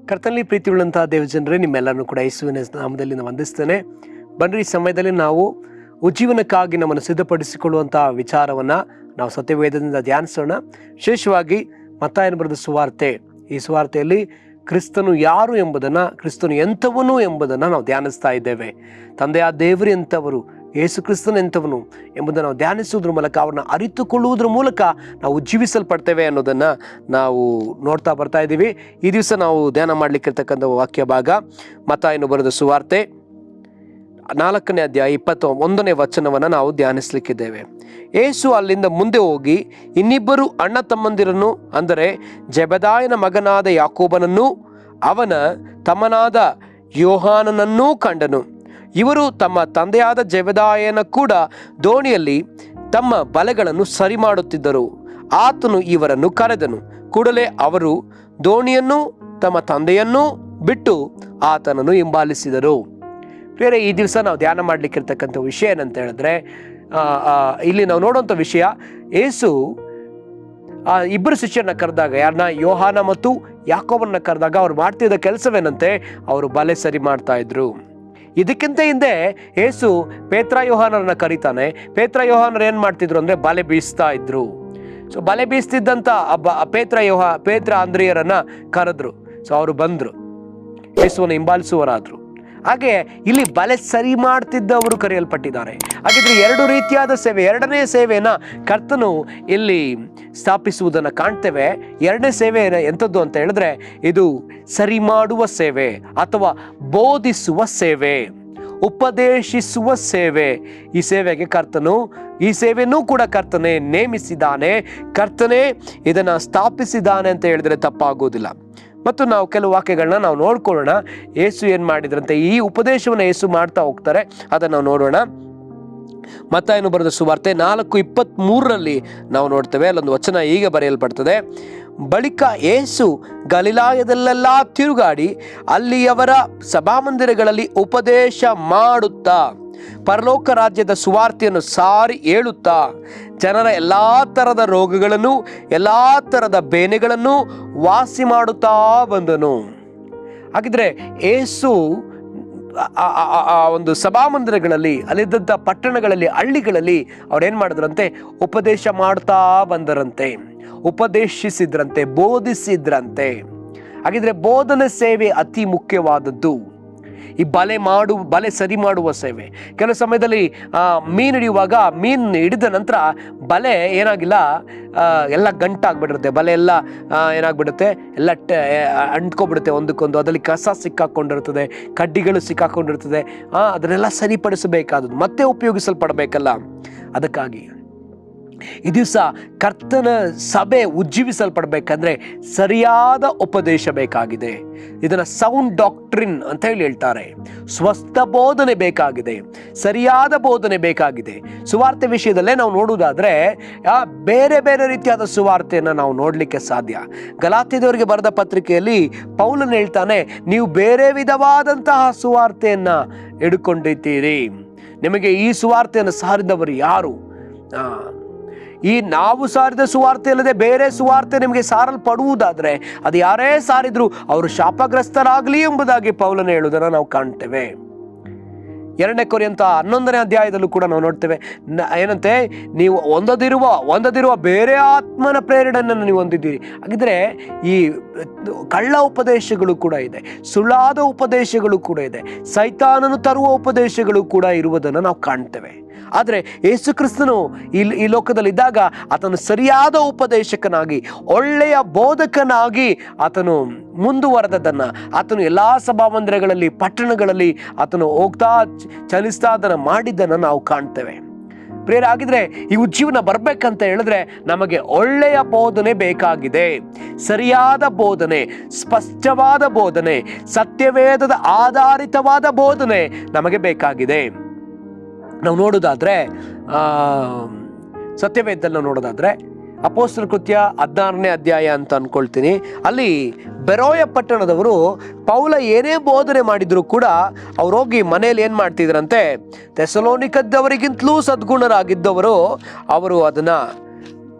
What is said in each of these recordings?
ಕರ್ತನಲ್ಲಿ ಪ್ರೀತಿ ಉಳ್ಳಂತಹ ದೇವಜನರೇ, ನಿಮ್ಮೆಲ್ಲರನ್ನು ಕೂಡ ಯೇಸುವಿನ ನಾಮದಲ್ಲಿ ನಾನು ವಂದಿಸ್ತೇನೆ. ಬನ್ರಿ, ಈ ಸಮಯದಲ್ಲಿ ನಾವು ಉಜ್ಜೀವನಕ್ಕಾಗಿ ನಮ್ಮನ್ನು ಸಿದ್ಧಪಡಿಸಿಕೊಳ್ಳುವಂತಹ ವಿಚಾರವನ್ನು ನಾವು ಸತ್ಯವೇದದಿಂದ ಧ್ಯಾನಿಸೋಣ. ವಿಶೇಷವಾಗಿ ಮತ್ತಾಯನ ಬರೆದ ಸುವಾರ್ತೆ, ಈ ಸುವಾರ್ತೆಯಲ್ಲಿ ಕ್ರಿಸ್ತನು ಯಾರು ಎಂಬುದನ್ನು, ಕ್ರಿಸ್ತನು ಎಂಥವನು ಎಂಬುದನ್ನು ನಾವು ಧ್ಯಾನಿಸ್ತಾ ಇದ್ದೇವೆ. ತಂದೆಯ ದೇವರು ಎಂಥವರು, ಯೇಸು ಕ್ರಿಸ್ತನು ಎಂಥವನು ಎಂಬುದನ್ನು ನಾವು ಧ್ಯಾನಿಸುವುದ್ರ ಮೂಲಕ, ಅವ್ರನ್ನ ಅರಿತುಕೊಳ್ಳುವುದ್ರ ಮೂಲಕ ನಾವು ಉಜ್ಜೀವಿಸಲ್ಪಡ್ತೇವೆ ಅನ್ನೋದನ್ನು ನಾವು ನೋಡ್ತಾ ಬರ್ತಾ ಇದ್ದೀವಿ. ಈ ದಿವಸ ನಾವು ಧ್ಯಾನ ಮಾಡಲಿಕ್ಕಿರ್ತಕ್ಕಂಥ ವಾಕ್ಯ ಭಾಗ ಮತ್ತಾಯನು ಬರೆದ ಸುವಾರ್ತೆ 4ನೇ ಅಧ್ಯಾಯ 21ನೇ ವಚನವನ್ನು ನಾವು ಧ್ಯಾನಿಸಲಿಕ್ಕಿದ್ದೇವೆ. ಯೇಸು ಅಲ್ಲಿಂದ ಮುಂದೆ ಹೋಗಿ ಇನ್ನಿಬ್ಬರು ಅಣ್ಣ ತಮ್ಮಂದಿರನ್ನು, ಅಂದರೆ ಜೆಬೆದಾಯನ ಮಗನಾದ ಯಾಕೋಬನನ್ನೂ ಅವನ ತಮ್ಮನಾದ ಯೋಹಾನನನ್ನೂ ಕಂಡನು. ಇವರು ತಮ್ಮ ತಂದೆಯಾದ ಜೆಬೆದಾಯನ ಕೂಡ ದೋಣಿಯಲ್ಲಿ ತಮ್ಮ ಬಲೆಗಳನ್ನು ಸರಿ ಮಾಡುತ್ತಿದ್ದರು. ಆತನು ಇವರನ್ನು ಕರೆದನು. ಕೂಡಲೇ ಅವರು ದೋಣಿಯನ್ನು ತಮ್ಮ ತಂದೆಯನ್ನೂ ಬಿಟ್ಟು ಆತನನ್ನು ಹಿಂಬಾಲಿಸಿದರು. ಬೇರೆ ಈ ದಿವಸ ನಾವು ಧ್ಯಾನ ಮಾಡಲಿಕ್ಕಿರ್ತಕ್ಕಂಥ ವಿಷಯ ಏನಂತ ಹೇಳಿದ್ರೆ, ಇಲ್ಲಿ ನಾವು ನೋಡುವಂಥ ವಿಷಯ, ಯೇಸು ಇಬ್ಬರು ಶಿಷ್ಯರನ್ನ ಕರೆದಾಗ, ಯಾರನ್ನ, ಯೋಹಾನ ಮತ್ತು ಯಾಕೋಬನ್ನ ಕರೆದಾಗ ಅವ್ರು ಮಾಡ್ತಿದ್ದ ಕೆಲಸವೇನಂತೆ, ಅವರು ಬಲೆ ಸರಿ ಮಾಡ್ತಾ ಇದ್ರು. ಇದಕ್ಕಿಂತ ಹಿಂದೆ ಯೇಸು ಪೇತ್ರ ಯೋಹಾನರನ್ನ ಕರೀತಾನೆ. ಪೇತ್ರ ಯೋಹಾನರು ಏನು ಮಾಡ್ತಿದ್ರು ಅಂದರೆ ಬಲೆ ಬೀಸ್ತಾ ಇದ್ರು. ಸೊ ಬಲೆ ಬೀಸ್ತಿದ್ದಂಥ ಪೇತ್ರ ಅಂದ್ರಿಯರನ್ನ ಕರೆದ್ರು. ಸೊ ಅವರು ಬಂದರು, ಯೇಸುವನ್ನು ಹಿಂಬಾಲಿಸುವರಾದರು. ಹಾಗೆ ಇಲ್ಲಿ ಬಲೆ ಸರಿ ಮಾಡ್ತಿದ್ದವರು ಕರೆಯಲ್ಪಟ್ಟಿದ್ದಾರೆ. ಹಾಗಿದ್ರೆ ಎರಡು ರೀತಿಯಾದ ಸೇವೆ, ಎರಡನೇ ಸೇವೆಯನ್ನು ಕರ್ತನು ಇಲ್ಲಿ ಸ್ಥಾಪಿಸುವುದನ್ನು ಕಾಣ್ತೇವೆ. ಎರಡನೇ ಸೇವೆ ಎಂಥದ್ದು ಅಂತ ಹೇಳಿದ್ರೆ, ಇದು ಸರಿ ಮಾಡುವ ಸೇವೆ ಅಥವಾ ಬೋಧಿಸುವ ಸೇವೆ, ಉಪದೇಶಿಸುವ ಸೇವೆ. ಈ ಸೇವೆಗೆ ಈ ಸೇವೆಯನ್ನೂ ಕೂಡ ಕರ್ತನೇ ನೇಮಿಸಿದ್ದಾನೆ, ಕರ್ತನೇ ಇದನ್ನು ಸ್ಥಾಪಿಸಿದ್ದಾನೆ ಅಂತ ಹೇಳಿದ್ರೆ ತಪ್ಪಾಗೋದಿಲ್ಲ. ಮತ್ತು ನಾವು ಕೆಲವು ವಾಕ್ಯಗಳನ್ನ ನಾವು ನೋಡ್ಕೊಳ್ಳೋಣ. ಯೇಸು ಏನು ಮಾಡಿದ್ರಂತೆ, ಈ ಉಪದೇಶವನ್ನು ಯೇಸು ಮಾಡ್ತಾ ಹೋಗ್ತಾರೆ, ಅದನ್ನು ನಾವು ನೋಡೋಣ. ಮತ್ತಾಯನು ಬರೆದ ಸುವಾರ್ತೆ 4:23 ನಾವು ನೋಡ್ತೇವೆ. ಅಲ್ಲೊಂದು ವಚನ ಹೀಗೆ ಬರೆಯಲ್ಪಡ್ತದೆ: ಬಳಿಕ ಯೇಸು ಗಲಿಲಾಯದಲ್ಲೆಲ್ಲ ತಿರುಗಾಡಿ ಅಲ್ಲಿಯವರ ಸಭಾಮಂದಿರಗಳಲ್ಲಿ ಉಪದೇಶ ಮಾಡುತ್ತಾ ಪರಲೋಕ ರಾಜ್ಯದ ಸುವಾರ್ತೆಯನ್ನು ಸಾರಿ ಹೇಳುತ್ತಾ ಜನರ ಎಲ್ಲ ಥರದ ರೋಗಗಳನ್ನು, ಎಲ್ಲ ಥರದ ಬೇನೆಗಳನ್ನು ವಾಸಿ ಮಾಡುತ್ತಾ ಬಂದನು. ಹಾಗಿದ್ರೆ ಯೇಸು ಒಂದು ಸಭಾಮಂದಿರಗಳಲ್ಲಿ, ಅಲ್ಲಿದ್ದಂಥ ಪಟ್ಟಣಗಳಲ್ಲಿ, ಹಳ್ಳಿಗಳಲ್ಲಿ ಅವ್ರೇನು ಮಾಡಿದ್ರಂತೆ, ಉಪದೇಶ ಮಾಡ್ತಾ ಬಂದರಂತೆ, ಉಪದೇಶಿಸಿದ್ರಂತೆ, ಬೋಧಿಸಿದ್ರಂತೆ. ಹಾಗಿದ್ರೆ ಬೋಧನೆ ಸೇವೆ ಅತಿ ಮುಖ್ಯವಾದದ್ದು. ಈ ಬಲೆ ಸರಿ ಮಾಡುವ ಸೇವೆ. ಕೆಲವು ಸಮಯದಲ್ಲಿ ಮೀನು ಹಿಡಿಯುವಾಗ, ಮೀನು ಹಿಡಿದ ನಂತರ ಬಲೆ ಏನಾಗಿಲ್ಲ, ಎಲ್ಲ ಗಂಟಾಗ್ಬಿಟ್ಟಿರುತ್ತೆ, ಬಲೆ ಎಲ್ಲ ಏನಾಗ್ಬಿಡುತ್ತೆ, ಎಲ್ಲ ಅಂಟ್ಕೊಬಿಡುತ್ತೆ ಒಂದಕ್ಕೊಂದು. ಅದರಲ್ಲಿ ಕಸ ಸಿಕ್ಕಾಕೊಂಡಿರ್ತದೆ, ಕಡ್ಡಿಗಳು ಸಿಕ್ಕಾಕೊಂಡಿರ್ತದೆ. ಅದನ್ನೆಲ್ಲ ಸರಿಪಡಿಸಬೇಕಾದದ್ದು, ಮತ್ತೆ ಉಪಯೋಗಿಸಲ್ಪಡಬೇಕಲ್ಲ. ಅದಕ್ಕಾಗಿ ಈ ದಿವಸ ಕರ್ತನ ಸಭೆ ಉಜ್ಜೀವಿಸಲ್ಪಡಬೇಕಂದ್ರೆ ಸರಿಯಾದ ಉಪದೇಶ ಬೇಕಾಗಿದೆ. ಇದನ್ನು ಸೌಂಡ್ ಡಾಕ್ಟ್ರಿನ್ ಅಂತ ಹೇಳ್ತಾರೆ. ಸ್ವಸ್ಥ ಬೋಧನೆ ಬೇಕಾಗಿದೆ, ಸರಿಯಾದ ಬೋಧನೆ ಬೇಕಾಗಿದೆ. ಸುವಾರ್ತೆ ವಿಷಯದಲ್ಲೇ ನಾವು ನೋಡುವುದಾದ್ರೆ ಬೇರೆ ಬೇರೆ ರೀತಿಯಾದ ಸುವಾರ್ತೆಯನ್ನು ನಾವು ನೋಡಲಿಕ್ಕೆ ಸಾಧ್ಯ. ಗಲಾತ್ಯದವರಿಗೆ ಬರೆದ ಪತ್ರಿಕೆಯಲ್ಲಿ ಪೌಲನು ಹೇಳ್ತಾನೆ, ನೀವು ಬೇರೆ ವಿಧವಾದಂತಹ ಸುವಾರ್ತೆಯನ್ನು ಹಿಡ್ಕೊಂಡಿದ್ದೀರಿ. ನಿಮಗೆ ಈ ಸುವಾರ್ತೆಯನ್ನು ಸಾರಿದವರು ಯಾರು? ಈ ನಾವು ಸಾರಿದ ಸುವಾರ್ತೆ ಅಲ್ಲದೆ ಬೇರೆ ಸುವಾರ್ತೆ ನಿಮಗೆ ಸಾರಲ್ಪಡುವುದಾದರೆ ಅದು ಯಾರೇ ಸಾರಿದ್ರು ಅವರು ಶಾಪಗ್ರಸ್ತರಾಗಲಿ ಎಂಬುದಾಗಿ ಪೌಲನು ಹೇಳುವುದನ್ನು ನಾವು ಕಾಣ್ತೇವೆ. 2 ಕೊರಿಂಥ 11ನೇ ಅಧ್ಯಾಯದಲ್ಲೂ ಕೂಡ ನಾವು ನೋಡ್ತೇವೆ. ಏನಂತೆ, ನೀವು ಹೊಂದದಿರುವ ಬೇರೆ ಆತ್ಮನ ಪ್ರೇರಣೆಯನ್ನು ನೀವು ಹೊಂದಿದ್ದೀರಿ. ಹಾಗಿದ್ರೆ ಈ ಕಳ್ಳ ಉಪದೇಶಗಳು ಕೂಡ ಇದೆ, ಸುಳ್ಳಾದ ಉಪದೇಶಗಳು ಕೂಡ ಇದೆ, ಸೈತಾನನು ತರುವ ಉಪದೇಶಗಳು ಕೂಡ ಇರುವುದನ್ನು ನಾವು ಕಾಣ್ತೇವೆ. ಆದರೆ ಯೇಸು ಕ್ರಿಸ್ತನು ಈ ಲೋಕದಲ್ಲಿದ್ದಾಗ ಆತನು ಸರಿಯಾದ ಉಪದೇಶಕನಾಗಿ, ಒಳ್ಳೆಯ ಬೋಧಕನಾಗಿ ಆತನು ಮುಂದುವರೆದದ್ದನ್ನು, ಆತನು ಎಲ್ಲ ಸಭಾಮಂದಿರಗಳಲ್ಲಿ, ಪಟ್ಟಣಗಳಲ್ಲಿ ಆತನು ಹೋಗ್ತಾ ಚಲಿಸ್ತಾ ಅದನ್ನು ಮಾಡಿದ್ದನ್ನು ನಾವು ಕಾಣ್ತೇವೆ. ಪ್ರಿಯರಾಗಿದ್ರೆ ಈ ಉಜ್ಜೀವನ ಬರಬೇಕಂತ ಹೇಳಿದ್ರೆ ನಮಗೆ ಒಳ್ಳೆಯ ಬೋಧನೆ ಬೇಕಾಗಿದೆ. ಸರಿಯಾದ ಬೋಧನೆ, ಸ್ಪಷ್ಟವಾದ ಬೋಧನೆ, ಸತ್ಯವೇದದ ಆಧಾರಿತವಾದ ಬೋಧನೆ ನಮಗೆ ಬೇಕಾಗಿದೆ. ನಾವು ನೋಡೋದಾದ್ರೆ ಸತ್ಯವೇದದಲ್ಲಿ ನಾವು ನೋಡೋದಾದ್ರೆ ಅಪೊಸ್ತಲರ ಕೃತ್ಯ 16ನೇ ಅಧ್ಯಾಯ ಅಂತ ಅನ್ಕೊಳ್ತೀನಿ. ಅಲ್ಲಿ ಬೆರೋಯ ಪಟ್ಟಣದವರು ಪೌಲ ಏನೇ ಬೋಧನೆ ಮಾಡಿದ್ರು ಕೂಡ ಅವ್ರು ಹೋಗಿ ಮನೆಯಲ್ಲಿ ಏನು ಮಾಡ್ತಿದ್ರಂತೆ, ಥೆಸಲೋನಿಕದವರಿಗಿಂತಲೂ ಸದ್ಗುಣರಾಗಿದ್ದವರು ಅವರು ಅದನ್ನು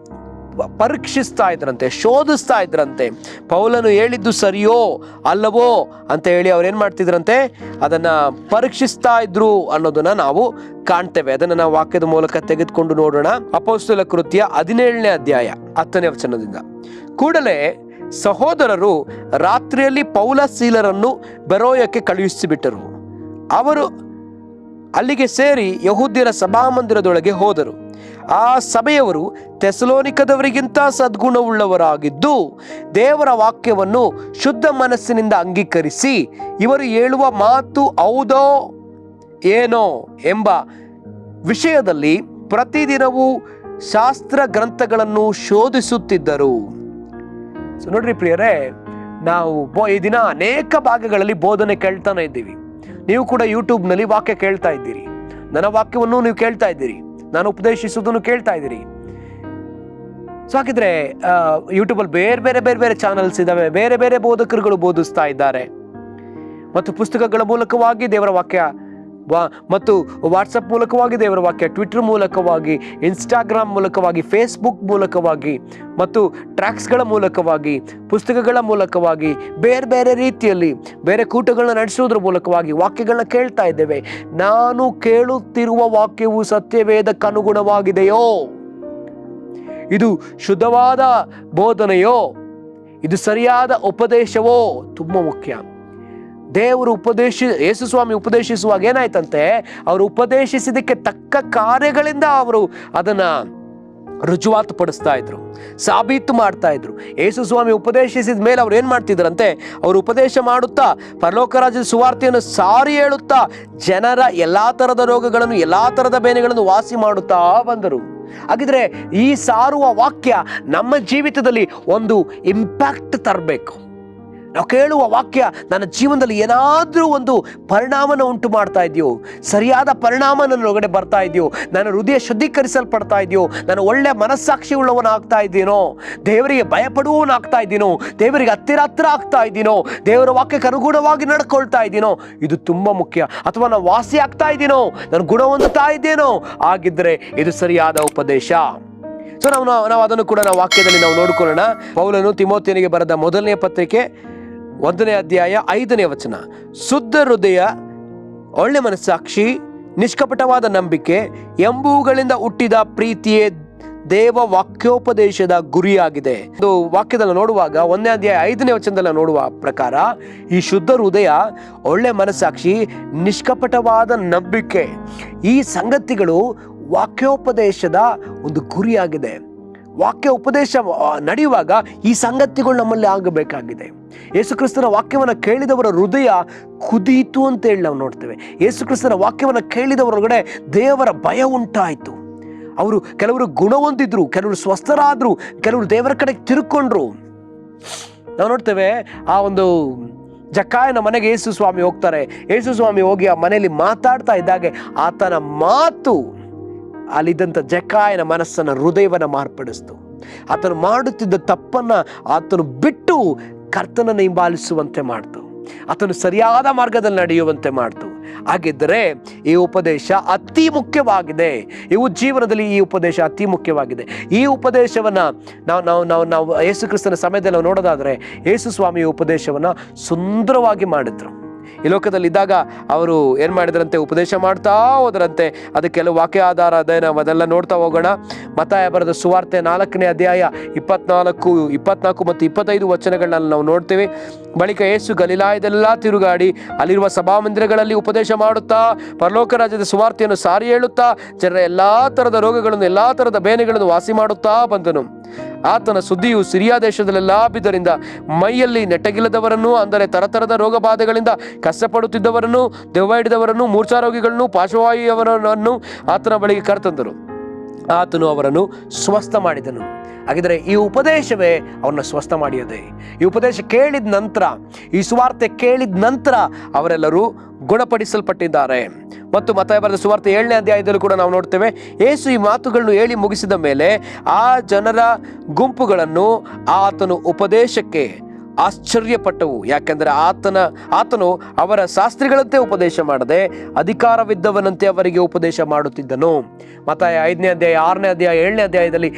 ಪರೀಕ್ಷಿಸ್ತಾ ಇದ್ರಂತೆ, ಶೋಧಿಸ್ತಾ ಇದ್ರಂತೆ. ಪೌಲನು ಹೇಳಿದ್ದು ಸರಿಯೋ ಅಲ್ಲವೋ ಅಂತ ಹೇಳಿ ಅವ್ರೇನು ಮಾಡ್ತಿದ್ರಂತೆ, ಅದನ್ನು ಪರೀಕ್ಷಿಸ್ತಾ ಇದ್ರು ಅನ್ನೋದನ್ನ ನಾವು ಕಾಣ್ತೇವೆ. ಅದನ್ನು ನಾವು ವಾಕ್ಯದ ಮೂಲಕ ತೆಗೆದುಕೊಂಡು ನೋಡೋಣ. ಅಪೊಸ್ತಲ ಕೃತ್ಯ 17ನೇ ಅಧ್ಯಾಯ 10ನೇ ವಚನದಿಂದ. ಕೂಡಲೇ ಸಹೋದರರು ರಾತ್ರಿಯಲ್ಲಿ ಪೌಲ ಸೀಲರನ್ನು ಬೆರೋಯಕ್ಕೆ ಕಳುಹಿಸಿಬಿಟ್ಟರು. ಅವರು ಅಲ್ಲಿಗೆ ಸೇರಿ ಯಹೂದ್ಯರ ಸಭಾಮಂದಿರದೊಳಗೆ ಹೋದರು. ಆ ಸಭೆಯವರು ಥೆಸಲೋನಿಕದವರಿಗಿಂತ ಸದ್ಗುಣವುಳ್ಳವರಾಗಿದ್ದು ದೇವರ ವಾಕ್ಯವನ್ನು ಶುದ್ಧ ಮನಸ್ಸಿನಿಂದ ಅಂಗೀಕರಿಸಿ, ಇವರು ಹೇಳುವ ಮಾತು ಹೌದೋ ಏನೋ ಎಂಬ ವಿಷಯದಲ್ಲಿ ಪ್ರತಿದಿನವೂ ಶಾಸ್ತ್ರ ಗ್ರಂಥಗಳನ್ನು ಶೋಧಿಸುತ್ತಿದ್ದರು. ಸೊ ನೋಡ್ರಿ ಪ್ರಿಯರೇ, ನಾವು ಈ ದಿನ ಅನೇಕ ಭಾಗಗಳಲ್ಲಿ ಬೋಧನೆ ಕೇಳ್ತಾನೆ ಇದ್ದೀವಿ. ನೀವು ಕೂಡ ಯೂಟ್ಯೂಬ್ನಲ್ಲಿ ವಾಕ್ಯ ಕೇಳ್ತಾ ಇದ್ದೀರಿ, ನನ್ನ ವಾಕ್ಯವನ್ನು ನೀವು ಕೇಳ್ತಾ ಇದ್ದೀರಿ, ನಾನು ಉಪದೇಶಿಸುವುದನ್ನು ಕೇಳ್ತಾ ಇದ್ದೀರಿ. ಸೊ ಹಾಗಿದ್ರೆ ಯೂಟ್ಯೂಬಲ್ಲಿ ಬೇರೆ ಬೇರೆ ಚಾನಲ್ಸ್ ಇದ್ದಾವೆ, ಬೇರೆ ಬೇರೆ ಬೋಧಕರುಗಳು ಬೋಧಿಸ್ತಾ ಇದ್ದಾರೆ. ಮತ್ತು ಪುಸ್ತಕಗಳ ಮೂಲಕವಾಗಿ ದೇವರ ವಾಕ್ಯ, ಮತ್ತು ವಾಟ್ಸಪ್ ಮೂಲಕವಾಗಿ ದೇವರ ವಾಕ್ಯ, ಟ್ವಿಟರ್ ಮೂಲಕವಾಗಿ, ಇನ್ಸ್ಟಾಗ್ರಾಮ್ ಮೂಲಕವಾಗಿ, ಫೇಸ್ಬುಕ್ ಮೂಲಕವಾಗಿ, ಮತ್ತು ಟ್ರ್ಯಾಕ್ಸ್ಗಳ ಮೂಲಕವಾಗಿ, ಪುಸ್ತಕಗಳ ಮೂಲಕವಾಗಿ, ಬೇರೆ ಬೇರೆ ರೀತಿಯಲ್ಲಿ ಬೇರೆ ಕೂಟಗಳನ್ನ ನಡೆಸೋದ್ರ ಮೂಲಕವಾಗಿ ವಾಕ್ಯಗಳನ್ನ ಕೇಳ್ತಾ ಇದ್ದೇವೆ. ನಾನು ಕೇಳುತ್ತಿರುವ ವಾಕ್ಯವು ಸತ್ಯವೇದಕ್ಕನುಗುಣವಾಗಿದೆಯೋ? ಇದು ಶುದ್ಧವಾದ ಬೋಧನೆಯೋ? ಇದು ಸರಿಯಾದ ಉಪದೇಶವೋ? ತುಂಬ ಮುಖ್ಯ. ದೇವರು ಯೇಸು ಸ್ವಾಮಿ ಉಪದೇಶಿಸುವಾಗ ಏನಾಯ್ತಂತೆ, ಅವರು ಉಪದೇಶಿಸಿದಕ್ಕೆ ತಕ್ಕ ಕಾರ್ಯಗಳಿಂದ ಅವರು ಅದನ್ನ ರುಜುವಾತು ಪಡಿಸ್ತಾ ಇದ್ರು, ಸಾಬೀತು ಮಾಡ್ತಾ ಇದ್ರು. ಯೇಸು ಸ್ವಾಮಿ ಉಪದೇಶಿಸಿದ ಮೇಲೆ ಅವ್ರು ಏನ್ ಮಾಡ್ತಿದ್ರಂತೆ, ಅವರು ಉಪದೇಶ ಮಾಡುತ್ತಾ ಪರಲೋಕ ರಾಜ್ಯದ ಸುವಾರ್ತೆಯನ್ನು ಸಾರಿ ಹೇಳುತ್ತಾ ಜನರ ಎಲ್ಲಾ ತರದ ರೋಗಗಳನ್ನು, ಎಲ್ಲಾ ತರದ ಬೇನೆಗಳನ್ನು ವಾಸಿ ಮಾಡುತ್ತಾ ಬಂದರು. ಹಾಗಿದ್ರೆ ಈ ಸಾರುವ ವಾಕ್ಯ ನಮ್ಮ ಜೀವಿತದಲ್ಲಿ ಒಂದು ಇಂಪ್ಯಾಕ್ಟ್ ತರಬೇಕು. ನಾವು ಕೇಳುವ ವಾಕ್ಯ ನನ್ನ ಜೀವನದಲ್ಲಿ ಏನಾದರೂ ಒಂದು ಪರಿಣಾಮನ ಉಂಟು ಮಾಡ್ತಾ ಇದೆಯೋ, ಸರಿಯಾದ ಪರಿಣಾಮ ನನ್ನ ಒಳಗಡೆ ಬರ್ತಾ ಇದೆಯೋ, ನನ್ನ ಹೃದಯ ಶುದ್ಧೀಕರಿಸಲ್ಪಡ್ತಾ ಇದೆಯೋ, ನಾನು ಒಳ್ಳೆ ಮನಸ್ಸಾಕ್ಷಿ ಉಳ್ಳವನಾಗ್ತಾ ಇದ್ದೀನೋ, ದೇವರಿಗೆ ಭಯಪಡುವವನಾಗ್ತಾ ಇದ್ದೀನೋ, ದೇವರಿಗೆ ಹತ್ತಿರ ಆಗ್ತಾ ಇದ್ದೀನೋ, ದೇವರ ವಾಕ್ಯಕ್ಕೆ ಅನುಗುಣವಾಗಿ ನಡ್ಕೊಳ್ತಾ ಇದ್ದೀನೋ, ಇದು ತುಂಬ ಮುಖ್ಯ. ಅಥವಾ ನಾನು ವಾಸಿ ಆಗ್ತಾ ಇದ್ದೀನೋ, ನಾನು ಗುಣ ಹೊಂದುತ್ತಾ ಇದ್ದೇನೋ, ಆಗಿದ್ದರೆ ಇದು ಸರಿಯಾದ ಉಪದೇಶ. ಸೊ ನಾವು ಅದನ್ನು ಕೂಡ ನಾವು ವಾಕ್ಯದಲ್ಲಿ ನಾವು ನೋಡ್ಕೊಳ್ಳೋಣ. ಪೌಲನು ತಿಮೋಥೆಯನಿಗೆ ಬರೆದ ಮೊದಲನೆಯ ಪತ್ರಿಕೆ 1ನೇ ಅಧ್ಯಾಯ 5ನೇ ವಚನ. ಶುದ್ಧ ಹೃದಯ, ಒಳ್ಳೆ ಮನಸ್ಸಾಕ್ಷಿ, ನಿಷ್ಕಪಟವಾದ ನಂಬಿಕೆ ಎಂಬುವುಗಳಿಂದ ಹುಟ್ಟಿದ ಪ್ರೀತಿಯೇ ದೇವ ವಾಕ್ಯೋಪದೇಶದ ಗುರಿಯಾಗಿದೆ. ಇದು ವಾಕ್ಯದಲ್ಲಿ ನೋಡುವಾಗ 1ನೇ ಅಧ್ಯಾಯ 5ನೇ ವಚನದಲ್ಲಿ ನೋಡುವ ಪ್ರಕಾರ ಈ ಶುದ್ಧ ಹೃದಯ, ಒಳ್ಳೆ ಮನಸ್ಸಾಕ್ಷಿ, ನಿಷ್ಕಪಟವಾದ ನಂಬಿಕೆ, ಈ ಸಂಗತಿಗಳು ವಾಕ್ಯೋಪದೇಶದ ಒಂದು ಗುರಿಯಾಗಿದೆ. ವಾಕ್ಯ ಉಪದೇಶ ನಡೆಯುವಾಗ ಈ ಸಂಗತಿಗಳು ನಮ್ಮಲ್ಲಿ ಆಗಬೇಕಾಗಿದೆ. ಯೇಸು ಕ್ರಿಸ್ತನ ವಾಕ್ಯವನ್ನು ಕೇಳಿದವರ ಹೃದಯ ಕುದೀತು ಅಂತ ಹೇಳಿ ನಾವು ನೋಡ್ತೇವೆ. ಯೇಸು ಕ್ರಿಸ್ತನ ವಾಕ್ಯವನ್ನು ಕೇಳಿದವರೊಳಗಡೆ ದೇವರ ಭಯ ಉಂಟಾಯಿತು. ಕೆಲವರು ಗುಣ ಹೊಂದಿದ್ರು, ಕೆಲವರು ಸ್ವಸ್ಥರಾದ್ರು, ಕೆಲವರು ದೇವರ ಕಡೆಗೆ ತಿರುಕೊಂಡ್ರು. ನಾವು ನೋಡ್ತೇವೆ, ಆ ಒಂದು ಜಕ್ಕಾಯನ ಮನೆಗೆ ಯೇಸು ಸ್ವಾಮಿ ಹೋಗ್ತಾರೆ. ಯೇಸು ಸ್ವಾಮಿ ಹೋಗಿ ಆ ಮನೆಯಲ್ಲಿ ಮಾತಾಡ್ತಾ ಇದ್ದಾಗೆ ಆತನ ಮಾತು ಅಲ್ಲಿದ್ದಂಥ ಜಕ್ಕಾಯನ ಮನಸ್ಸನ್ನು, ಹೃದಯವನ್ನು ಮಾರ್ಪಡಿಸ್ತು. ಆತನು ಮಾಡುತ್ತಿದ್ದ ತಪ್ಪನ್ನ ಆತನು ಬಿಟ್ಟು ಕರ್ತನನ್ನು ಹಿಂಬಾಲಿಸುವಂತೆ ಮಾಡ್ತು, ಆತನು ಸರಿಯಾದ ಮಾರ್ಗದಲ್ಲಿ ನಡೆಯುವಂತೆ ಮಾಡ್ತು. ಹಾಗಿದ್ದರೆ ಈ ಉಪದೇಶ ಅತಿ ಮುಖ್ಯವಾಗಿದೆ. ಇವು ಜೀವನದಲ್ಲಿ ಈ ಉಪದೇಶ ಅತಿ ಮುಖ್ಯವಾಗಿದೆ. ಈ ಉಪದೇಶವನ್ನ ನಾವು ಯೇಸು ಕ್ರಿಸ್ತನ ಸಮಯದಲ್ಲಿ ನೋಡೋದಾದ್ರೆ, ಯೇಸು ಸ್ವಾಮಿ ಉಪದೇಶವನ್ನ ಸುಂದರವಾಗಿ ಮಾಡಿದ್ರು. ಈ ಲೋಕದಲ್ಲಿದ್ದಾಗ ಅವರು ಏನು ಮಾಡಿದ್ರಂತೆ, ಉಪದೇಶ ಮಾಡ್ತಾ ಹೋದ್ರಂತೆ. ಅದಕ್ಕೆ ಕೆಲವು ವಾಕ್ಯ ಆಧಾರ ಅಧ್ಯಯನ ಅದೆಲ್ಲ ನೋಡ್ತಾ ಹೋಗೋಣ. ಮತ್ತಾಯ ಬರೆದ ಸುವಾರ್ತೆ 4ನೇ ಅಧ್ಯಾಯ 24, 24 ಮತ್ತು 25 ವಚನಗಳನ್ನ ನಾವು ನೋಡ್ತೇವೆ. ಬಳಿಕ ಯೇಸು ಗಲಿಲಾಯದೆಲ್ಲ ತಿರುಗಾಡಿ ಅಲ್ಲಿರುವ ಸಭಾಮಂದಿರಗಳಲ್ಲಿ ಉಪದೇಶ ಮಾಡುತ್ತಾ ಪರಲೋಕ ರಾಜ್ಯದ ಸುವಾರ್ತೆಯನ್ನು ಸಾರಿ ಹೇಳುತ್ತಾ ಜನರ ಎಲ್ಲಾ ತರದ ರೋಗಗಳನ್ನು, ಎಲ್ಲಾ ತರದ ಬೇನೆಗಳನ್ನು ವಾಸಿ ಮಾಡುತ್ತಾ ಬಂದನು. ಆತನ ಸುದ್ದಿಯು ಸಿರಿಯಾ ದೇಶದಲ್ಲೆಲ್ಲ ಬಿದ್ದರಿಂದ ಮೈಯಲ್ಲಿ ನೆಟ್ಟಗಿಲ್ಲದವರನ್ನು, ಅಂದರೆ ತರತರದ ರೋಗ ಬಾಧೆಗಳಿಂದ ಕಷ್ಟಪಡುತ್ತಿದ್ದವರನ್ನು, ದೆವ್ವ ಹಿಡಿದವರನ್ನು, ಮೂರ್ಛಾರೋಗಿಗಳನ್ನು, ಪಾರ್ಶ್ವವಾಯುವವರನ್ನು ಆತನ ಬಳಿಗೆ ಕರೆತಂದರು. ಆತನು ಅವರನ್ನು ಸ್ವಸ್ಥ ಮಾಡಿದನು. ಹಾಗಿದ್ರೆ ಈ ಉಪದೇಶವೇ ಅವರನ್ನು ಸ್ವಸ್ಥ ಮಾಡಿಯದೆ. ಈ ಉಪದೇಶ ಕೇಳಿದ ನಂತರ, ಈ ಸುವಾರ್ತೆ ಕೇಳಿದ ನಂತರ ಅವರೆಲ್ಲರೂ ಗುಣಪಡಿಸಲ್ಪಟ್ಟಿದ್ದಾರೆ. ಮತ್ತು ಮತ್ತಾಯ ಬರೆದ ಸುವಾರ್ತೆ 7ನೇ ಅಧ್ಯಾಯದಲ್ಲೂ ಕೂಡ ನಾವು ನೋಡ್ತೇವೆ, ಯೇಸು ಈ ಮಾತುಗಳನ್ನು ಹೇಳಿ ಮುಗಿಸಿದ ಮೇಲೆ ಆ ಜನರ ಗುಂಪುಗಳನ್ನು ಆತನು ಉಪದೇಶಕ್ಕೆ ಆಶ್ಚರ್ಯಪಟ್ಟವು. ಯಾಕೆಂದರೆ ಆತನು ಅವರ ಶಾಸ್ತ್ರಿಗಳಂತೆ ಉಪದೇಶ ಮಾಡದೆ ಅಧಿಕಾರವಿದ್ದವನಂತೆ ಅವರಿಗೆ ಉಪದೇಶ ಮಾಡುತ್ತಿದ್ದನು. ಮತ್ತಾಯ 5ನೇ ಅಧ್ಯಾಯ, 6ನೇ ಅಧ್ಯಾಯ, 7ನೇ ಅಧ್ಯಾಯದಲ್ಲಿ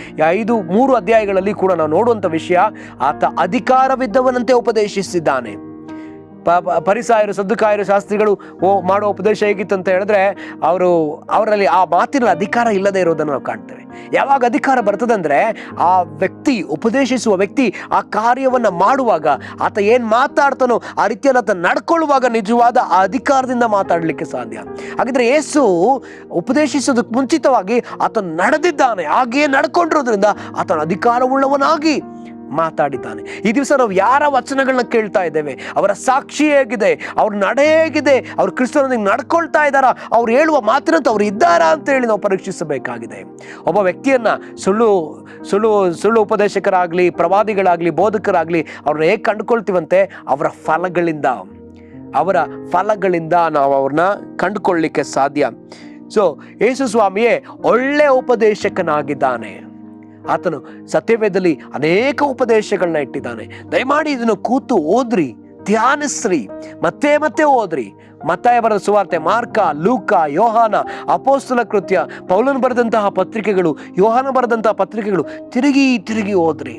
3 ಅಧ್ಯಾಯಗಳಲ್ಲಿ ಕೂಡ ನಾವು ನೋಡುವಂಥ ವಿಷಯ, ಆತ ಅಧಿಕಾರವಿದ್ದವನಂತೆ ಉಪದೇಶಿಸಿದ್ದಾನೆ. ಫರಿಸಾಯರು, ಸದ್ದುಕಾಯರು, ಶಾಸ್ತ್ರಿಗಳು ಮಾಡೋ ಉಪದೇಶ ಹೇಗಿತ್ತು ಅಂತ ಹೇಳಿದ್ರೆ, ಅವರಲ್ಲಿ ಆ ಮಾತಿನ ಅಧಿಕಾರ ಇಲ್ಲದೆ ಇರೋದನ್ನು ನಾವು ಕಾಣ್ತೇವೆ. ಯಾವಾಗ ಅಧಿಕಾರ ಬರ್ತದಂದ್ರೆ, ಆ ವ್ಯಕ್ತಿ, ಉಪದೇಶಿಸುವ ವ್ಯಕ್ತಿ ಆ ಕಾರ್ಯವನ್ನು ಮಾಡುವಾಗ, ಆತ ಏನು ಮಾತಾಡ್ತಾನೋ ಆ ರೀತಿಯಲ್ಲಿ ಆತ ನಡ್ಕೊಳ್ಳುವಾಗ ನಿಜವಾದ ಆ ಅಧಿಕಾರದಿಂದ ಮಾತಾಡಲಿಕ್ಕೆ ಸಾಧ್ಯ. ಹಾಗಿದ್ರೆ ಯೇಸು ಉಪದೇಶಿಸೋದಕ್ಕೆ ಮುಂಚಿತವಾಗಿ ಆತ ನಡೆದಿದ್ದಾನೆ, ಹಾಗೆಯೇ ನಡ್ಕೊಂಡಿರೋದ್ರಿಂದ ಆತನ ಅಧಿಕಾರವುಳ್ಳವನಾಗಿ ಮಾತಾಡಿದ್ದಾನೆ. ಈ ದಿವಸ ನಾವು ಯಾರ ವಚನಗಳನ್ನ ಕೇಳ್ತಾ ಇದ್ದೇವೆ, ಅವರ ಸಾಕ್ಷಿ ಹೇಗಿದೆ, ಅವ್ರ ನಡೆ ಹೇಗಿದೆ, ಅವ್ರು ಕ್ರಿಸ್ತನೊಂದಿಗೆ ನಡ್ಕೊಳ್ತಾ ಇದ್ದಾರಾ, ಅವ್ರು ಹೇಳುವ ಮಾತಿನಂತ ಅವ್ರು ಇದ್ದಾರಾ ಅಂತ ಹೇಳಿ ನಾವು ಪರೀಕ್ಷಿಸಬೇಕಾಗಿದೆ. ಒಬ್ಬ ವ್ಯಕ್ತಿಯನ್ನ ಸುಳ್ಳು ಉಪದೇಶಕರಾಗ್ಲಿ, ಪ್ರವಾದಿಗಳಾಗ್ಲಿ, ಬೋಧಕರಾಗ್ಲಿ ಅವ್ರನ್ನ ಹೇಗೆ ಕಂಡುಕೊಳ್ತೀವಂತೆ, ಅವರ ಫಲಗಳಿಂದ ನಾವು ಅವ್ರನ್ನ ಕಂಡುಕೊಳ್ಳಲಿಕ್ಕೆ ಸಾಧ್ಯ. ಸೊ ಯೇಸು ಸ್ವಾಮಿಯೇ ಒಳ್ಳೆ ಉಪದೇಶಕನಾಗಿದ್ದಾನೆ. ಆತನು ಸತ್ಯವೇದದಲ್ಲಿ ಅನೇಕ ಉಪದೇಶಗಳನ್ನ ಇಟ್ಟಿದ್ದಾನೆ. ದಯಮಾಡಿ ಇದನ್ನು ಕೂತು ಓದ್ರಿ, ಧ್ಯಾನಿಸ್ರಿ, ಮತ್ತೆ ಮತ್ತೆ ಓದ್ರಿ. ಮತ್ತಾಯ ಬರೆದ ಸುವಾರ್ತೆ, ಮಾರ್ಕ, ಲೂಕ, ಯೋಹಾನ, ಅಪೊಸ್ತಲ ಕೃತ್ಯ, ಪೌಲನು ಬರೆದಂತಹ ಪತ್ರಿಕೆಗಳು, ಯೋಹಾನ ಬರೆದಂತಹ ಪತ್ರಿಕೆಗಳು ತಿರುಗಿ ಓದ್ರಿ.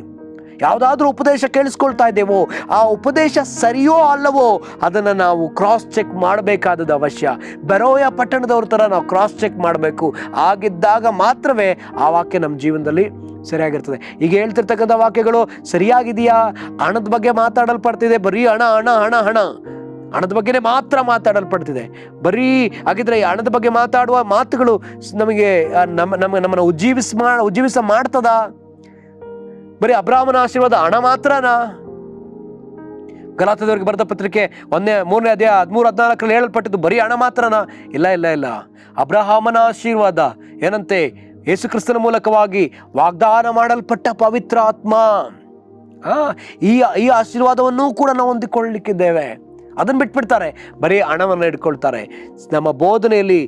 ಯಾವುದಾದ್ರೂ ಉಪದೇಶ ಕೇಳಿಸ್ಕೊಳ್ತಾ ಇದ್ದೇವೋ, ಆ ಉಪದೇಶ ಸರಿಯೋ ಅಲ್ಲವೋ ಅದನ್ನು ನಾವು ಕ್ರಾಸ್ ಚೆಕ್ ಮಾಡಬೇಕಾದದ್ದು ಅವಶ್ಯ. ಬೆರೋಯ ಪಟ್ಟಣದವ್ರ ಥರ ನಾವು ಕ್ರಾಸ್ ಚೆಕ್ ಮಾಡಬೇಕು. ಆಗಿದ್ದಾಗ ಮಾತ್ರವೇ ಆ ವಾಕ್ಯ ನಮ್ಮ ಜೀವನದಲ್ಲಿ ಸರಿಯಾಗಿರ್ತದೆ. ಈಗ ಹೇಳ್ತಿರ್ತಕ್ಕಂಥ ವಾಕ್ಯಗಳು ಸರಿಯಾಗಿದೆಯಾ? ಹಣದ ಬಗ್ಗೆ ಮಾತಾಡಲ್ಪಡ್ತಿದೆ, ಬರೀ ಹಣದ ಬಗ್ಗೆನೇ ಮಾತ್ರ ಮಾತಾಡಲ್ಪಡ್ತಿದೆ. ಹಾಗಿದ್ರೆ ಈ ಹಣದ ಬಗ್ಗೆ ಮಾತಾಡುವ ಮಾತುಗಳು ನಮಗೆ ನಮ್ಮನ್ನು ಉಜ್ಜೀವಿಸ ಮಾಡ್ತದಾ? ಬರೀ ಅಬ್ರಾಹ್ಮನ ಆಶೀರ್ವಾದ ಹಣ ಮಾತ್ರನಾ? ಗಲಾತ್ಯದವರಿಗೆ ಬರೆದ ಪತ್ರಿಕೆ 3ನೇ ಅಧ್ಯಾಯ 13-14 ಹೇಳಲ್ಪಟ್ಟಿದ್ದು ಬರೀ ಹಣ ಮಾತ್ರನಾ? ಇಲ್ಲ. ಅಬ್ರಹಾಮನ ಆಶೀರ್ವಾದ ಏನಂತೆ? ಯೇಸು ಕ್ರಿಸ್ತನ ಮೂಲಕವಾಗಿ ವಾಗ್ದಾನ ಮಾಡಲ್ಪಟ್ಟ ಪವಿತ್ರ ಆತ್ಮ. ಈ ಆಶೀರ್ವಾದವನ್ನು ಕೂಡ ನಾವು ಹೊಂದಿಕೊಳ್ಳಲಿಕ್ಕಿದ್ದೇವೆ. ಅದನ್ನು ಬಿಟ್ಬಿಡ್ತಾರೆ, ಬರೀ ಹಣವನ್ನು ಇಟ್ಕೊಳ್ತಾರೆ. ನಮ್ಮ ಬೋಧನೆಯಲ್ಲಿ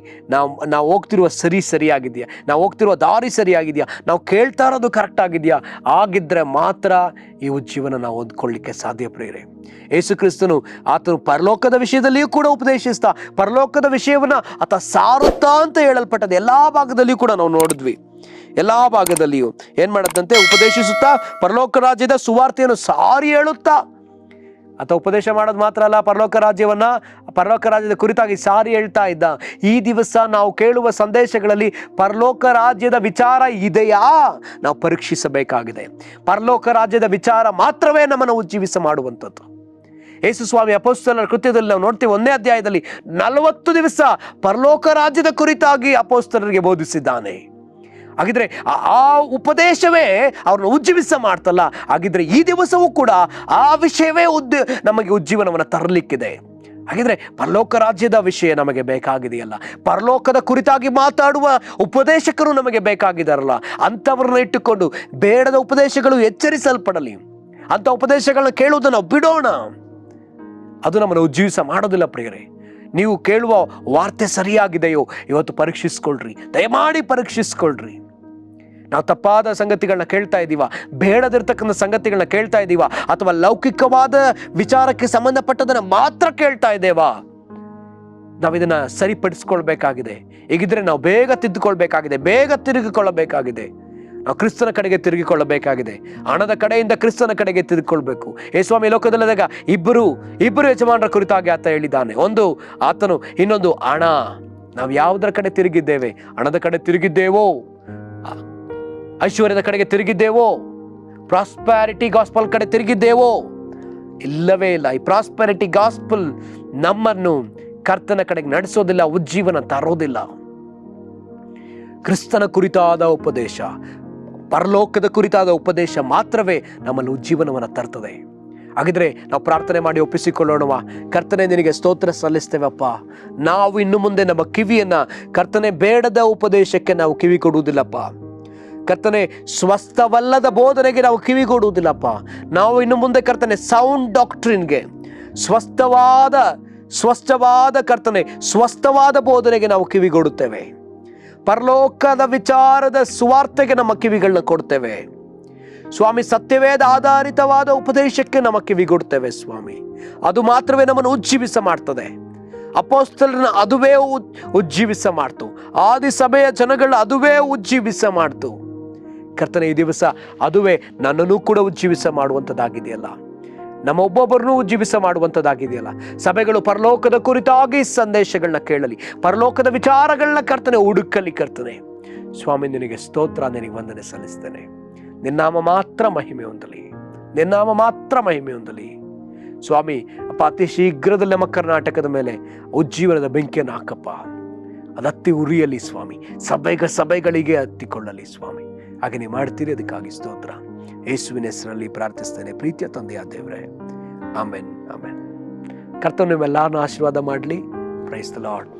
ನಾವು ಹೋಗ್ತಿರುವ ಸರಿಯಾಗಿದೆಯಾ? ನಾವು ಹೋಗ್ತಿರುವ ದಾರಿ ಸರಿಯಾಗಿದೆಯಾ? ನಾವು ಕೇಳ್ತಾ ಇರೋದು ಕರೆಕ್ಟ್ ಆಗಿದೆಯಾ? ಆಗಿದ್ರೆ ಮಾತ್ರ ಈ ಜೀವನ ನಾವು ಹೊಂದ್ಕೊಳ್ಳಿಕ್ಕೆ ಸಾಧ್ಯ ಪ್ರಿಯರೇ. ಯೇಸು ಕ್ರಿಸ್ತನು ಆತನು ಪರಲೋಕದ ವಿಷಯದಲ್ಲಿಯೂ ಕೂಡ ಉಪದೇಶಿಸ್ತಾ, ಪರಲೋಕದ ವಿಷಯವನ್ನ ಆತ ಸಾರುತ್ತಾ ಅಂತ ಹೇಳಲ್ಪಟ್ಟದ್ದು ಎಲ್ಲಾ ಭಾಗದಲ್ಲಿಯೂ ಕೂಡ ನಾವು ನೋಡಿದ್ವಿ. ಎಲ್ಲಾ ಭಾಗದಲ್ಲಿಯೂ ಏನ್ ಮಾಡದಂತೆ ಉಪದೇಶಿಸುತ್ತಾ, ಪರಲೋಕ ರಾಜ್ಯದ ಸುವಾರ್ತೆಯನ್ನು ಸಾರಿ ಹೇಳುತ್ತಾ. ಆತ ಉಪದೇಶ ಮಾಡೋದು ಮಾತ್ರ ಅಲ್ಲ, ಪರಲೋಕ ರಾಜ್ಯದ ಕುರಿತಾಗಿ ಸಾರಿ ಹೇಳ್ತಾ ಇದ್ದ. ಈ ದಿವಸ ನಾವು ಕೇಳುವ ಸಂದೇಶಗಳಲ್ಲಿ ಪರಲೋಕ ರಾಜ್ಯದ ವಿಚಾರ ಇದೆಯಾ ನಾವು ಪರೀಕ್ಷಿಸಬೇಕಾಗಿದೆ. ಪರಲೋಕ ರಾಜ್ಯದ ವಿಚಾರ ಮಾತ್ರವೇ ನಮ್ಮನ್ನು ಉಜ್ಜೀವಿಸ ಮಾಡುವಂಥದ್ದು. ಯೇಸು ಸ್ವಾಮಿ ಅಪೊಸ್ತಲರ ಕೃತ್ಯದಲ್ಲಿ ನಾವು ನೋಡ್ತೀವಿ, 1ನೇ ಅಧ್ಯಾಯದಲ್ಲಿ 40 ದಿವಸ ಪರಲೋಕ ರಾಜ್ಯದ ಕುರಿತಾಗಿ ಅಪೊಸ್ತಲರಿಗೆ ಬೋಧಿಸಿದ್ದಾನೆ. ಹಾಗಿದ್ರೆ ಆ ಉಪದೇಶವೇ ಅವ್ರನ್ನ ಉಜ್ಜೀವಿಸ ಮಾಡ್ತಲ್ಲ. ಹಾಗಿದ್ರೆ ಈ ದಿವಸವೂ ಕೂಡ ಆ ವಿಷಯವೇ ನಮಗೆ ಉಜ್ಜೀವನವನ್ನು ತರಲಿಕ್ಕಿದೆ. ಹಾಗಿದ್ರೆ ಪರಲೋಕ ರಾಜ್ಯದ ವಿಷಯ ನಮಗೆ ಬೇಕಾಗಿದೆಯಲ್ಲ, ಪರಲೋಕದ ಕುರಿತಾಗಿ ಮಾತಾಡುವ ಉಪದೇಶಕರು ನಮಗೆ ಬೇಕಾಗಿದಾರಲ್ಲ, ಅಂಥವ್ರನ್ನ ಇಟ್ಟುಕೊಂಡು ಬೇಡದ ಉಪದೇಶಗಳು ಎಚ್ಚರಿಸಲ್ಪಡಲಿ. ಅಂಥ ಉಪದೇಶಗಳನ್ನ ಕೇಳುವುದನ್ನು ಬಿಡೋಣ. ಅದು ನಮ್ಮನ್ನು ಉಜ್ಜೀವಿಸ ಮಾಡೋದಿಲ್ಲ ಪ್ರಿಯರೇ. ನೀವು ಕೇಳುವ ವಾರ್ತೆ ಸರಿಯಾಗಿದೆಯೋ ಇವತ್ತು ಪರೀಕ್ಷಿಸ್ಕೊಳ್ರಿ, ದಯಮಾಡಿ ಪರೀಕ್ಷಿಸ್ಕೊಳ್ರಿ. ನಾವು ತಪ್ಪಾದ ಸಂಗತಿಗಳನ್ನ ಕೇಳ್ತಾ ಇದ್ದೀವ, ಬೇಡದಿರ್ತಕ್ಕಂಥ ಸಂಗತಿಗಳನ್ನ ಕೇಳ್ತಾ ಇದ್ದೀವ, ಅಥವಾ ಲೌಕಿಕವಾದ ವಿಚಾರಕ್ಕೆ ಸಂಬಂಧಪಟ್ಟದನ್ನ ಮಾತ್ರ ಕೇಳ್ತಾ ಇದ್ದೇವಾ? ನಾವಿದನ್ನ ಸರಿಪಡಿಸ್ಕೊಳ್ಬೇಕಾಗಿದೆ. ಹೀಗಿದ್ರೆ ನಾವು ಬೇಗ ತಿದ್ದುಕೊಳ್ಬೇಕಾಗಿದೆ, ಬೇಗ ತಿರುಗಿಕೊಳ್ಳಬೇಕಾಗಿದೆ. ನಾವು ಕ್ರಿಸ್ತನ ಕಡೆಗೆ ತಿರುಗಿಕೊಳ್ಳಬೇಕಾಗಿದೆ. ಹಣದ ಕಡೆಯಿಂದ ಕ್ರಿಸ್ತನ ಕಡೆಗೆ ತಿರುಗಿಕೊಳ್ಬೇಕು. ಯೇಸುಸ್ವಾಮಿ ಲೋಕದಲ್ಲಿದ್ದಾಗ ಇಬ್ಬರು ಯಜಮಾನರ ಕುರಿತಾಗಿ ಆತ ಹೇಳಿದ್ದಾನೆ. ಒಂದು ಆತನು, ಇನ್ನೊಂದು ಹಣ. ನಾವು ಯಾವುದರ ಕಡೆ ತಿರುಗಿದ್ದೇವೆ? ಹಣದ ಕಡೆ ತಿರುಗಿದ್ದೇವೋ? ಐಶ್ವರ್ಯದ ಕಡೆಗೆ ತಿರುಗಿದ್ದೇವೋ? ಪ್ರಾಸ್ಪ್ಯಾರಿಟಿ ಗಾಸ್ಪಲ್ ಕಡೆ ತಿರುಗಿದ್ದೇವೋ? ಇಲ್ಲವೇ ಇಲ್ಲ. ಈ ಪ್ರಾಸ್ಪ್ಯಾರಿಟಿ ಗಾಸ್ಪಲ್ ನಮ್ಮನ್ನು ಕರ್ತನ ಕಡೆಗೆ ನಡೆಸೋದಿಲ್ಲ, ಉಜ್ಜೀವನ ತರೋದಿಲ್ಲ. ಕ್ರಿಸ್ತನ ಕುರಿತಾದ ಉಪದೇಶ, ಪರಲೋಕದ ಕುರಿತಾದ ಉಪದೇಶ ಮಾತ್ರವೇ ನಮ್ಮನ್ನು ಉಜ್ಜೀವನವನ್ನು ತರ್ತದೆ. ಹಾಗಿದ್ರೆ ನಾವು ಪ್ರಾರ್ಥನೆ ಮಾಡಿ ಒಪ್ಪಿಸಿಕೊಳ್ಳೋಣವಾ? ಕರ್ತನೆ, ನಿನಗೆ ಸ್ತೋತ್ರ ಸಲ್ಲಿಸ್ತೇವಪ್ಪ. ನಾವು ಇನ್ನು ಮುಂದೆ ನಮ್ಮ ಕಿವಿಯನ್ನ ಕರ್ತನೆ ಬೇಡದ ಉಪದೇಶಕ್ಕೆ ನಾವು ಕಿವಿ ಕೊಡುವುದಿಲ್ಲಪ್ಪ. ಕರ್ತನೆ, ಸ್ವಸ್ಥವಲ್ಲದ ಬೋಧನೆಗೆ ನಾವು ಕಿವಿ ಕೊಡುವುದಿಲ್ಲಪ್ಪ. ನಾವು ಇನ್ನು ಮುಂದೆ ಕರ್ತನೆ ಸೌಂಡ್ ಡಾಕ್ಟ್ರಿನ್ಗೆ, ಸ್ವಸ್ಥವಾದ ಕರ್ತನೆ, ಸ್ವಸ್ಥವಾದ ಬೋಧನೆಗೆ ನಾವು ಕಿವಿಗೊಡುತ್ತೇವೆ. ಪರಲೋಕದ ವಿಚಾರದ ಸುವಾರ್ತೆಗೆ ನಮ್ಮ ಕಿವಿಗಳನ್ನ ಕೊಡ್ತೇವೆ. ಸ್ವಾಮಿ, ಸತ್ಯವೇದ ಆಧಾರಿತವಾದ ಉಪದೇಶಕ್ಕೆ ನಮ್ಮ ಕಿವಿಗೊಡ್ತೇವೆ ಸ್ವಾಮಿ. ಅದು ಮಾತ್ರವೇ ನಮ್ಮನ್ನು ಉಜ್ಜೀವಿಸ ಮಾಡ್ತದೆ. ಅಪೊಸ್ತಲರನ್ನ ಅದುವೇ ಉಜ್ಜೀವಿಸ ಮಾಡ್ತು. ಆದಿ ಸಭೆಯ ಜನಗಳನ್ನ ಅದುವೇ ಉಜ್ಜೀವಿಸ ಮಾಡ್ತು. ಕರ್ತನೆ, ಈ ದಿವಸ ಅದುವೇ ನನ್ನನ್ನು ಕೂಡ ಉಜ್ಜೀವಿಸ ಮಾಡುವಂಥದ್ದಾಗಿದೆಯಲ್ಲ, ನಮ್ಮ ಒಬ್ಬೊಬ್ಬರನ್ನೂ ಉಜ್ಜೀವಿಸ ಮಾಡುವಂಥದ್ದಾಗಿದೆಯಲ್ಲ. ಸಭೆಗಳು ಪರಲೋಕದ ಕುರಿತಾಗಿ ಸಂದೇಶಗಳನ್ನ ಕೇಳಲಿ, ಪರಲೋಕದ ವಿಚಾರಗಳನ್ನ ಕರ್ತನೆ ಹುಡುಕಲಿ. ಕರ್ತನೆ ಸ್ವಾಮಿ, ನಿನಗೆ ಸ್ತೋತ್ರ, ನಿನಗೆ ವಂದನೆ ಸಲ್ಲಿಸ್ತೇನೆ. ನಿನ್ನಾಮ ಮಾತ್ರ ಮಹಿಮೆ ಹೊಂದಲಿ, ನಿನ್ನಾಮ ಮಾತ್ರ ಮಹಿಮೆ ಹೊಂದಲಿ ಸ್ವಾಮಿ. ಅಪ್ಪ, ಅತಿ ಶೀಘ್ರದಲ್ಲಿ ನಮ್ಮ ಕರ್ನಾಟಕದ ಮೇಲೆ ಉಜ್ಜೀವನದ ಬೆಂಕಿಯನ್ನು ಹಾಕಪ್ಪ. ಅದು ಹತ್ತಿ ಉರಿಯಲಿ ಸ್ವಾಮಿ, ಸಭೆಗಳಿಗೆ ಹತ್ತಿಕೊಳ್ಳಲಿ ಸ್ವಾಮಿ. ಹಾಗೆ ನೀವು ಮಾಡ್ತೀರಿ, ಅದಕ್ಕಾಗಿ ಸ್ತೋತ್ರ. ಯೇಸುವಿನ ಹೆಸರಲ್ಲಿ ಪ್ರಾರ್ಥಿಸ್ತೇನೆ ಪ್ರೀತಿಯ ತಂದೆಯ ದೇವರೇ, ಆಮೆನ್, ಆಮೆನ್. ಕರ್ತನು ನಿಮ್ಮೆಲ್ಲರನ್ನು ಆಶೀರ್ವಾದ ಮಾಡಲಿ. Praise the lord.